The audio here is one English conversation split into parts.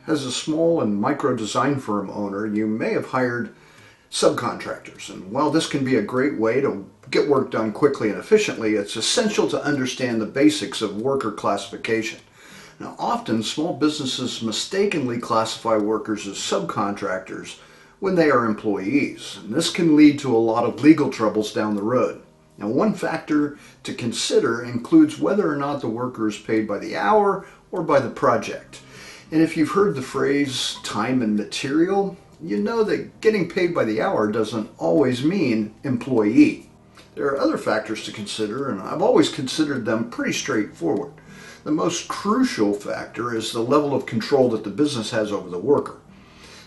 As a small and micro design firm owner, you may have hired subcontractors. And while this can be a great way to get work done quickly and efficiently, it's essential to understand the basics of worker classification. Now, often small businesses mistakenly classify workers as subcontractors when they are employees. And this can lead to a lot of legal troubles down the road. Now, one factor to consider includes whether or not the worker is paid by the hour or by the project. And if you've heard the phrase time and material, you know that getting paid by the hour doesn't always mean employee. There are other factors to consider, and I've always considered them pretty straightforward. The most crucial factor is the level of control that the business has over the worker.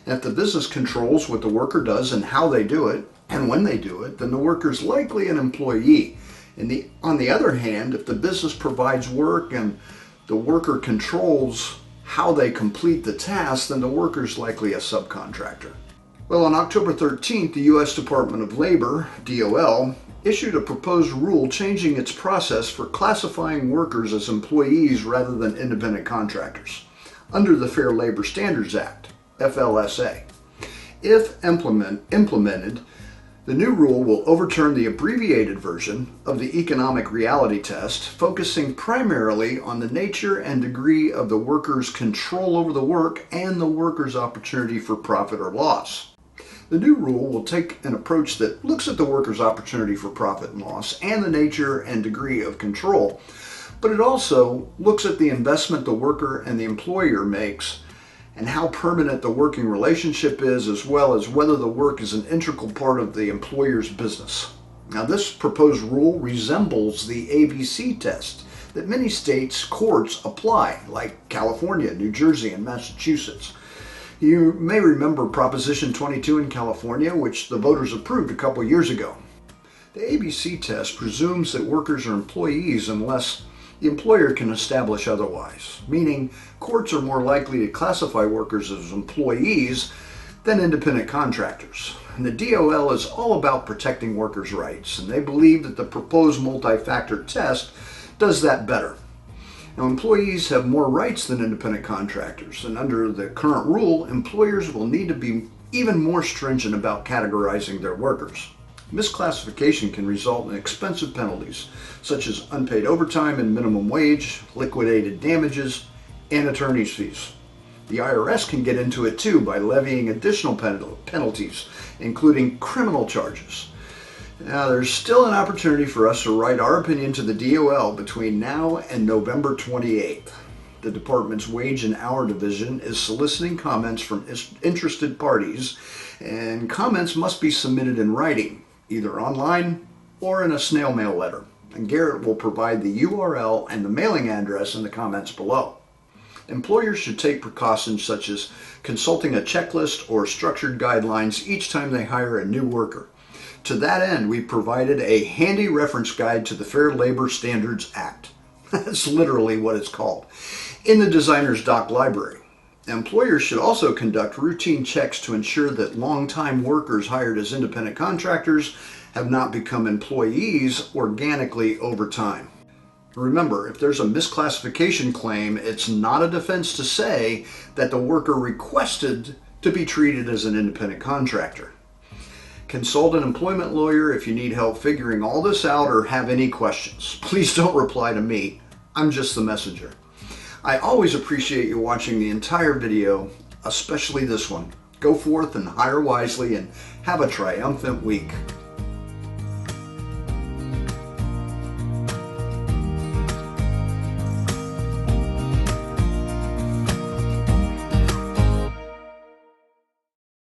And if the business controls what the worker does and how they do it, and when they do it, then the worker is likely an employee. On the other hand, if the business provides work and the worker controls how they complete the task, then the worker is likely a subcontractor. Well, on October 13th, the U.S. Department of Labor, DOL, issued a proposed rule changing its process for classifying workers as employees rather than independent contractors under the Fair Labor Standards Act, FLSA. If implemented, the new rule will overturn the abbreviated version of the economic reality test, focusing primarily on the nature and degree of the worker's control over the work and the worker's opportunity for profit or loss. The new rule will take an approach that looks at the worker's opportunity for profit and loss and the nature and degree of control, but it also looks at the investment the worker and the employer makes and how permanent the working relationship is, as well as whether the work is an integral part of the employer's business. Now, this proposed rule resembles the ABC test that many states' courts apply, like California, New Jersey, and Massachusetts. You may remember Proposition 22 in California, which the voters approved a couple years ago. The ABC test presumes that workers are employees unless the employer can establish otherwise, meaning courts are more likely to classify workers as employees than independent contractors. And the DOL is all about protecting workers' rights, and they believe that the proposed multi-factor test does that better. Now, employees have more rights than independent contractors, and under the current rule, employers will need to be even more stringent about categorizing their workers. Misclassification can result in expensive penalties, such as unpaid overtime and minimum wage, liquidated damages, and attorney's fees. The IRS can get into it too by levying additional penalties, including criminal charges. Now, there's still an opportunity for us to write our opinion to the DOL between now and November 28th. The department's Wage and Hour Division is soliciting comments from interested parties, and comments must be submitted in writing, either online or in a snail mail letter. And Garrett will provide the URL and the mailing address in the comments below. Employers should take precautions such as consulting a checklist or structured guidelines each time they hire a new worker. To that end, we provided a handy reference guide to the Fair Labor Standards Act. That's literally what it's called, in the Designer's Doc Library. Employers should also conduct routine checks to ensure that long-time workers hired as independent contractors have not become employees organically over time. Remember, if there's a misclassification claim, it's not a defense to say that the worker requested to be treated as an independent contractor. Consult an employment lawyer if you need help figuring all this out or have any questions. Please don't reply to me. I'm just the messenger. I always appreciate you watching the entire video, especially this one. Go forth and hire wisely and have a triumphant week.